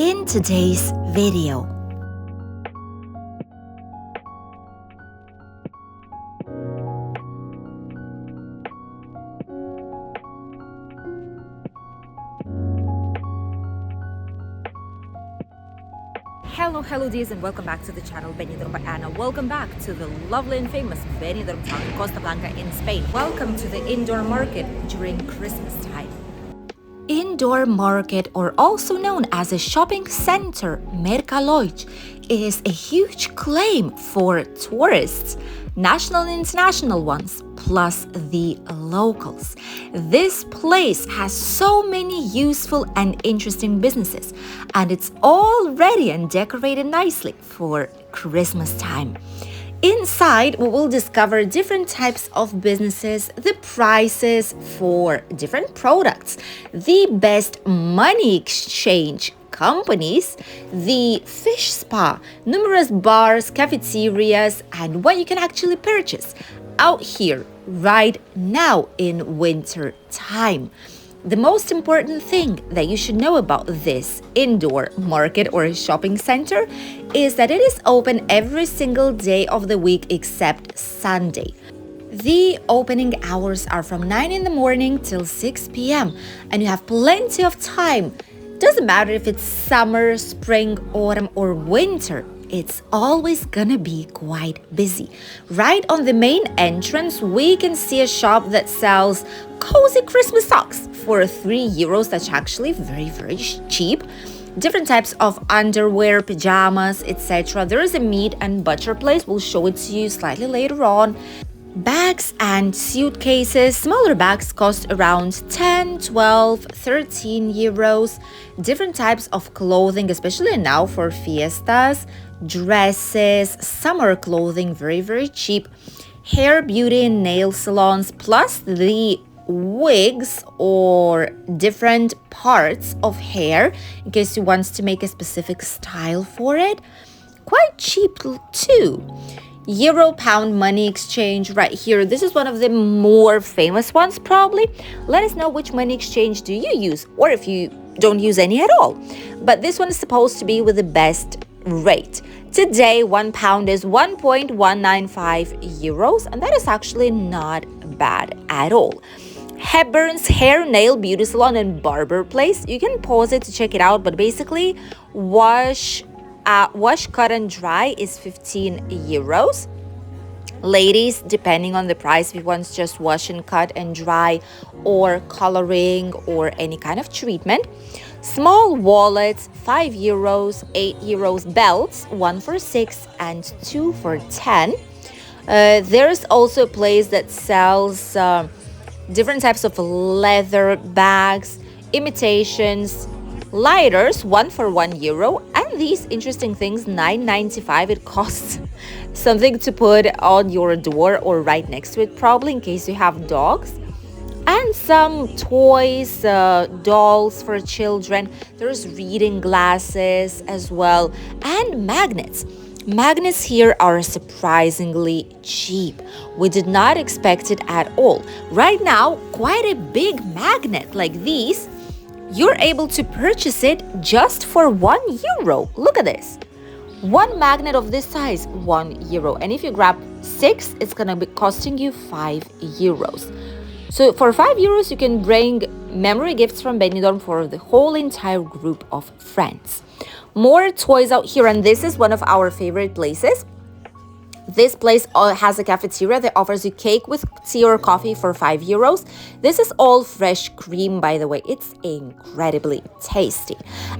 in today's video. Hello dears, and welcome back to the channel Benidorm by Anna. Welcome back to the lovely and famous Benidorm town, Costa Blanca in Spain. Welcome to the indoor market during Christmas time. Indoor market, or also known as a shopping center, Mercaloix, is a huge claim for tourists, national and international ones, plus the locals. This place has so many useful and interesting businesses, and it's all ready and decorated nicely for Christmas time. Inside, we will discover different types of businesses, the prices for different products, the best money exchange companies, the fish spa, numerous bars, cafeterias, and what you can actually purchase out here right now in winter time. The most important thing that you should know about this indoor market or shopping center is that it is open every single day of the week except Sunday. The opening hours are from 9 in the morning till 6 p.m. and you have plenty of time. Doesn't matter if it's summer, spring, autumn, or winter. It's always gonna be quite busy. Right on the main entrance, we can see a shop that sells cozy Christmas socks for €3. That's actually very cheap. Different types of underwear, pajamas, etc. There is a meat and butter place. We'll show it to you slightly later on. Bags and suitcases. Smaller bags cost around 10, 12, 13 euros. Different types of clothing, especially now for fiestas. Dresses, summer clothing, very cheap. Hair, beauty, and nail salons, plus the wigs or different parts of hair in case you want to make a specific style for it. Quite cheap too. Euro-pound money exchange right here. This is one of the more famous ones probably. Let us know which money exchange do you use, or if you don't use any at all. But this one is supposed to be with the best rate. Today, £1 is 1.195 euros, and that is actually not bad at all. Hepburn's Hair, Nail, Beauty Salon and Barber Place. You can pause it to check it out, but basically wash, cut and dry is 15 euros. Ladies, depending on the price, if you want just wash and cut and dry or coloring or any kind of treatment. Small wallets, 5 euros, 8 euros. Belts, 1 for 6 and 2 for 10. There's also a place that sells different types of leather bags, imitations, lighters, 1 for €1, and these interesting things, 9.95. It costs something to put on your door or right next to it, probably in case you have dogs. And some toys, dolls for children. There's reading glasses as well, and magnets. Magnets here are surprisingly cheap. We did not expect it at all. Right now, quite a big magnet like these, you're able to purchase it just for €1. Look at this. One magnet of this size, €1. And if you grab 6, it's gonna be costing you €5. So for €5, you can bring memory gifts from Benidorm for the whole entire group of friends. More toys out here, and this is one of our favorite places. This place has a cafeteria that offers you cake with tea or coffee for €5. This is all fresh cream, by the way. It's incredibly tasty.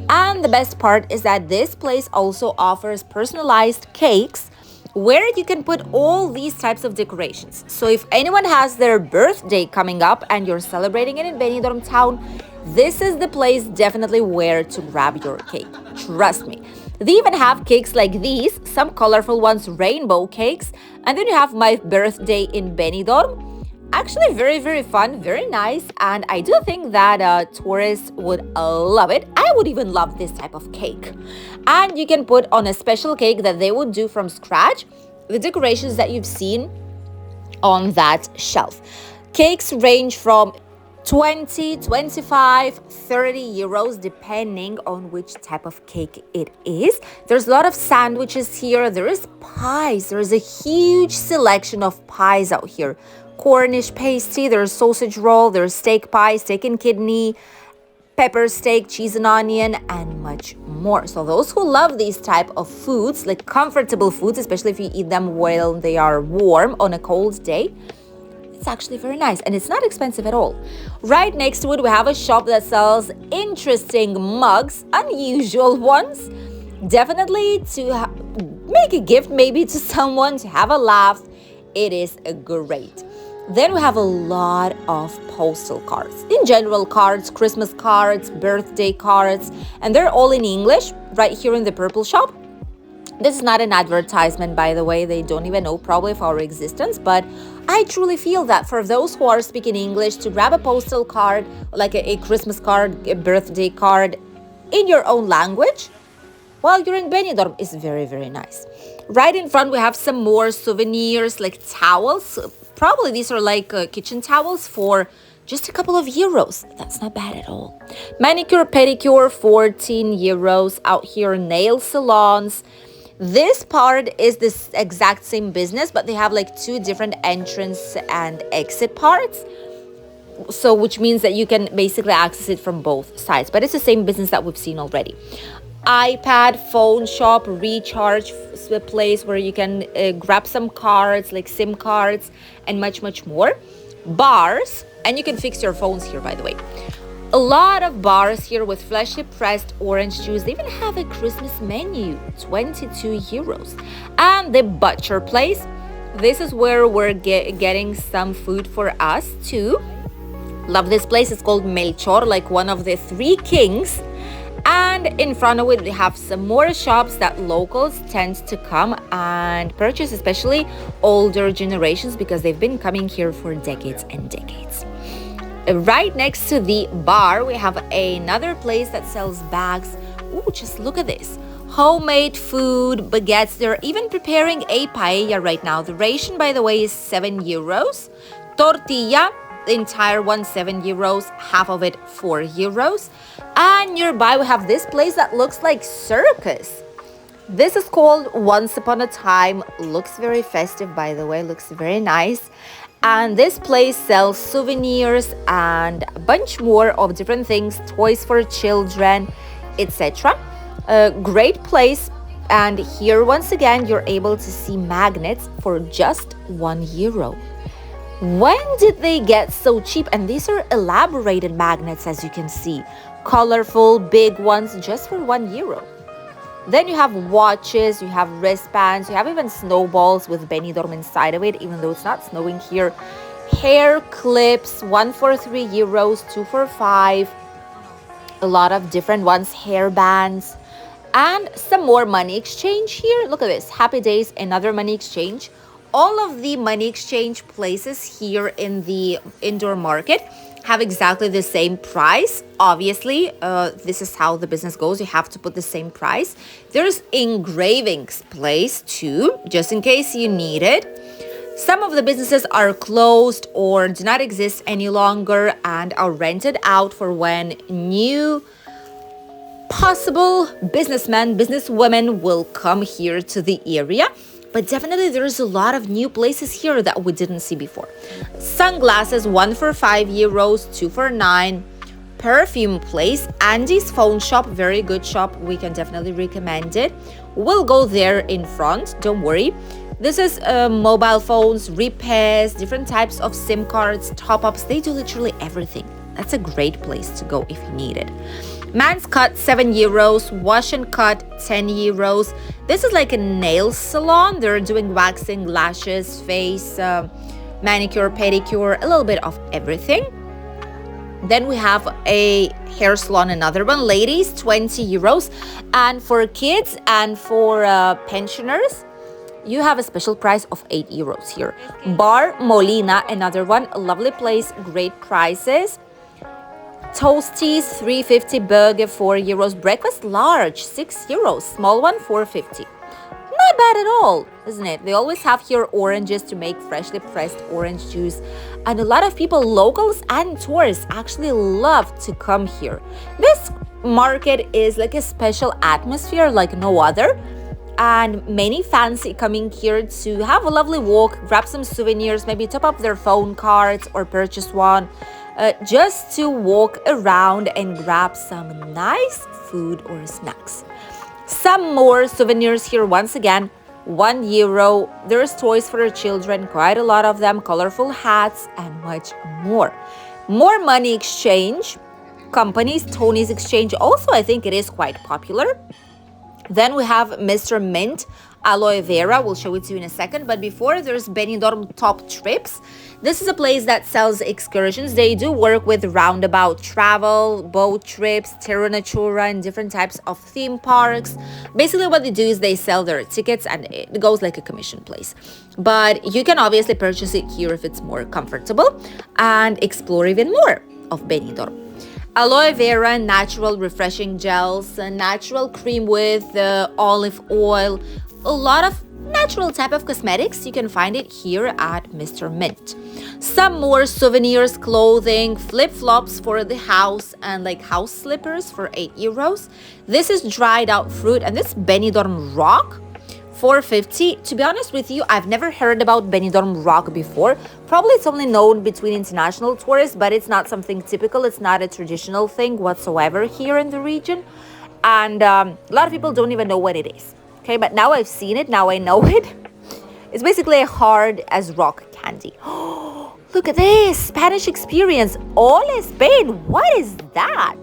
And the best part is that this place also offers personalized cakes where you can put all these types of decorations. So if anyone has their birthday coming up and you're celebrating it in Benidorm town, this is the place definitely where to grab your cake. Trust me. They even have cakes like these, some colorful ones, rainbow cakes. And then you have My Birthday in Benidorm. Actually very fun, very nice, and I do think that tourists would love it. I would even love this type of cake. And you can put on a special cake that they would do from scratch the decorations that you've seen on that shelf. Cakes range from 20, 25, 30 euros depending on which type of cake it is. There's a lot of sandwiches here. There is pies. There is a huge selection of pies out here. Cornish pasty, there's sausage roll, there's steak pie, steak and kidney, pepper steak, cheese and onion, and much more. So those who love these type of foods, like comfortable foods, especially if you eat them while they are warm on a cold day, it's actually very nice, and it's not expensive at all. Right next to it, we have a shop that sells interesting mugs, unusual ones. Definitely to make a gift maybe to someone, to have a laugh. It is great. Then we have a lot of postal cards. In general, cards, Christmas cards, birthday cards, and they're all in English right here in the purple shop. This is not an advertisement, by the way. They don't even know probably of our existence, but I truly feel that for those who are speaking English, to grab a postal card, like a Christmas card, a birthday card in your own language, while you're in Benidorm, is very, very nice. Right in front, we have some more souvenirs, like towels. Probably these are like kitchen towels for just a couple of euros. That's not bad at all. Manicure, pedicure, 14 euros. Out here, nail salons. This part is this exact same business, but they have like two different entrance and exit parts. So which means that you can basically access it from both sides. But it's the same business that we've seen already. iPad, phone shop, recharge place where you can grab some cards, like SIM cards, and much, much more. Bars, and you can fix your phones here, by the way. A lot of bars here with freshly pressed orange juice. They even have a Christmas menu, 22 euros. And the butcher place. This is where we're getting some food for us too. Love this place. It's called Melchor, like one of the three kings. And in front of it, they have some more shops that locals tend to come and purchase, especially older generations, because they've been coming here for decades and decades. Right next to the bar, we have another place that sells bags. Ooh, just look at this. Homemade food, baguettes. They're even preparing a paella right now. The ration, by the way, is 7 euros. Tortilla, the entire one, 7 euros. Half of it, 4 euros. And nearby, we have this place that looks like circus. This is called Once Upon a Time. Looks very festive, by the way. Looks very nice. And this place sells souvenirs and a bunch more of different things, toys for children, etc. A great place. And here, once again, you're able to see magnets for just 1 euro. When did they get so cheap? And these are elaborated magnets, as you can see. Colorful, big ones, just for 1 euro. Then you have watches, you have wristbands, you have even snowballs with Benidorm inside of it, even though it's not snowing here. Hair clips, 1 for 3 euros, 2 for 5. A lot of different ones, hair bands. And some more money exchange here. Look at this, Happy Days, another money exchange. All of the money exchange places here in the indoor market have exactly the same price. Obviously, this is how the business goes. You have to put the same price. There's engravings place too, just in case you need it. Some of the businesses are closed or do not exist any longer and are rented out for when new possible businessmen, businesswomen will come here to the area. But definitely there's a lot of new places here that we didn't see before. Sunglasses, 1 for 5 euros, 2 for 9. Perfume place, Andy's phone shop, very good shop. We can definitely recommend it. We'll go there in front, don't worry. This is mobile phones, repairs, different types of SIM cards, top-ups. They do literally everything. That's a great place to go if you need it. Man's cut, 7 euros. Wash and cut, 10 euros. This is like a nail salon. They're doing waxing, lashes, face, manicure, pedicure, a little bit of everything. Then we have a hair salon, another one. Ladies, 20 euros. And for kids and for pensioners, you have a special price of 8 euros here. Bar Molina, another one. A lovely place, great prices. Toasties, 3.50. Burger, 4 euros. Breakfast large, 6 euros. Small one, 4.50. Not bad at all, isn't it? They always have here oranges to make freshly pressed orange juice. And a lot of people, locals and tourists, actually love to come here. This market is like a special atmosphere like no other. And many fancy coming here to have a lovely walk, grab some souvenirs, maybe top up their phone cards or purchase one, just to walk around and grab some nice food or snacks. Some more souvenirs here once again, €1. There's toys for your children, quite a lot of them, colorful hats, and much more. More money exchange companies, Tony's Exchange also, I think it is quite popular. Then we have Mr. Mint aloe vera. We'll show it to you in a second. But before, there's Benidorm Top Trips. This is a place that sells excursions. They do work with roundabout travel, boat trips, Terra Natura, and different types of theme parks. Basically, what they do is they sell their tickets and it goes like a commission place. But you can obviously purchase it here if it's more comfortable and explore even more of Benidorm. Aloe vera, natural refreshing gels, a natural cream with olive oil, a lot of natural type of cosmetics. You can find it here at Mr. Mint. Some more souvenirs, clothing, flip-flops for the house, and like house slippers for €8. This is dried out fruit, and this Benidorm Rock, $4.50. To be honest with you, I've never heard about Benidorm Rock before. Probably it's only known between international tourists, but it's not something typical. It's not a traditional thing whatsoever here in the region. And a lot of people don't even know what it is. Okay, but now I've seen it, now I know it. It's basically hard as rock candy. Oh, look at this, Spanish experience. Ole Spain, what is that?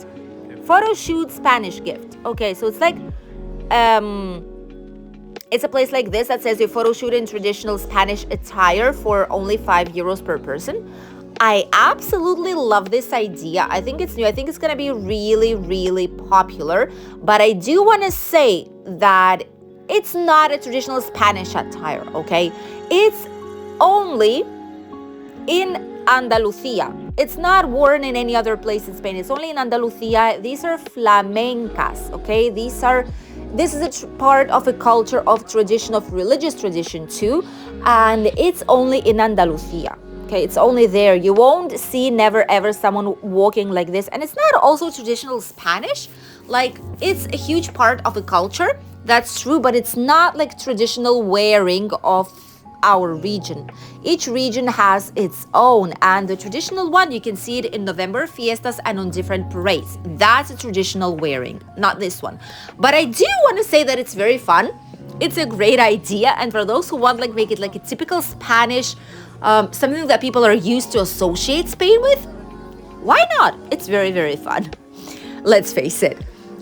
Photo shoot Spanish gift. Okay, so it's like, it's a place like this that says you photo shoot in traditional Spanish attire for only €5 per person. I absolutely love this idea. I think it's new. I think it's going to be really, really popular. But I do want to say that it's not a traditional Spanish attire, okay? It's only in Andalusia. It's not worn in any other place in Spain. It's only in Andalusia. These are flamencas, okay? This is a part of a culture of tradition, of religious tradition too, and it's only in Andalusia. Okay, it's only there. You won't see never ever someone walking like this, and it's not also traditional Spanish. Like, it's a huge part of a culture. That's true, but it's not like traditional wearing of our region. Each region has its own, and the traditional one, you can see it in November fiestas and on different parades. That's a traditional wearing, not this one. But I do want to say that it's very fun. It's a great idea, and for those who want like make it like a typical Spanish, something that people are used to associate Spain with, why not? It's very, very fun. Let's face it.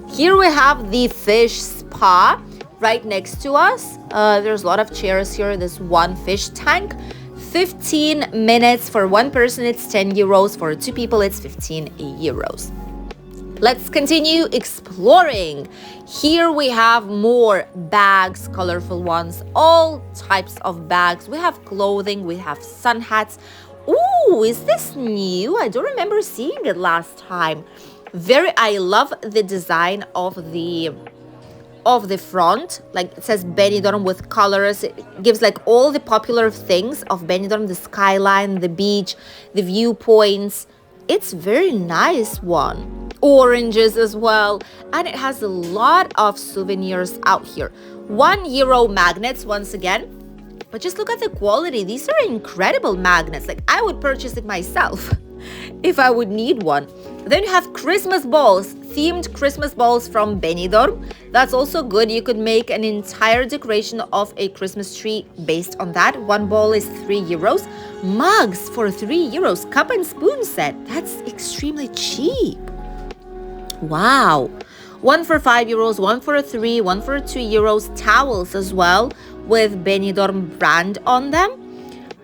Here we have the fish spa right next to us. There's a lot of chairs here. There's one fish tank. 15 minutes for one person, it's €10. For two people, it's €15. Let's continue exploring. Here we have more bags, colorful ones, all types of bags. We have clothing, we have sun hats. Ooh, is this new? I don't remember seeing it last time. I love the design of the front. Like, it says Benidorm with colors. It gives like all the popular things of Benidorm, the skyline, the beach, the viewpoints. It's very nice one. Oranges as well, and it has a lot of souvenirs out here. €1 magnets once again, but just look at the quality. These are incredible magnets. Like, I would purchase it myself if I would need one. Then you have Christmas balls, themed Christmas balls from Benidorm. That's also good. You could make an entire decoration of a Christmas tree based on that. One ball is €3. Mugs for €3. Cup and spoon set. That's extremely cheap. Wow. One for €5, one for €3, one for €2. Towels as well with Benidorm brand on them.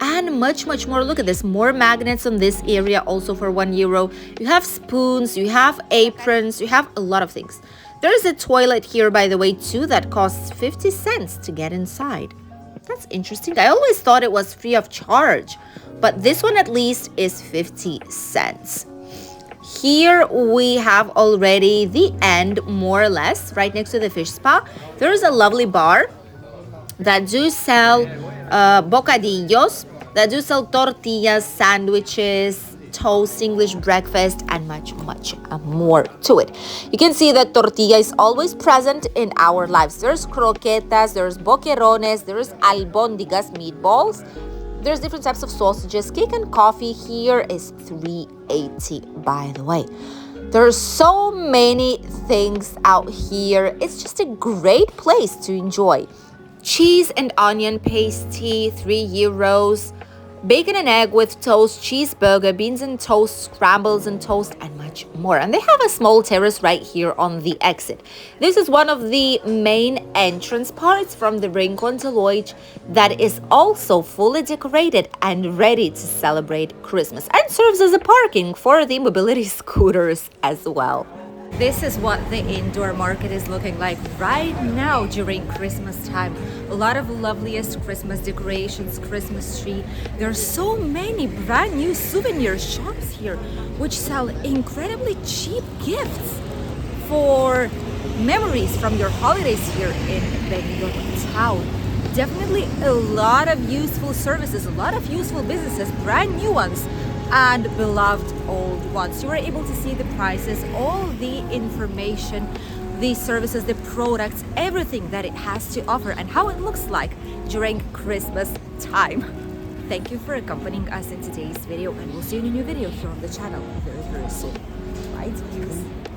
And much, much more. Look at this. More magnets on this area also for €1. You have spoons, you have aprons, you have a lot of things. There's a toilet here, by the way, too, that costs 50 cents to get inside. That's interesting. I always thought it was free of charge, but this one at least is 50 cents. Here we have already the end, more or less, right next to the fish spa. There's a lovely bar. that do sell bocadillos, that do sell tortillas, sandwiches, toast, English breakfast, and much, much more to it. You can see that tortilla is always present in our lives. There's croquetas, there's boquerones, there's albóndigas, meatballs. There's different types of sausages. Cake and coffee here is $3.80, by the way. There's so many things out here. It's just a great place to enjoy. Cheese and onion pasty, €3. Bacon and egg with toast, cheeseburger, beans and toast, scrambles and toast, and much more. And they have a small terrace right here on the exit. This is one of the main entrance parts from the Rincón de Loix that is also fully decorated and ready to celebrate Christmas, and serves as a parking for the mobility scooters as well. This is what the indoor market is looking like right now during Christmas time. A lot of loveliest Christmas decorations, Christmas tree. There are so many brand new souvenir shops here which sell incredibly cheap gifts for memories from your holidays here in Benidorm town. Definitely a lot of useful services, a lot of useful businesses, brand new ones and beloved old ones. You are able to see the prices, all the information, the services, the products, everything that it has to offer and how it looks like during Christmas time. Thank you for accompanying us in today's video, and we'll see you in a new video here on the channel very, very soon. Bye, views.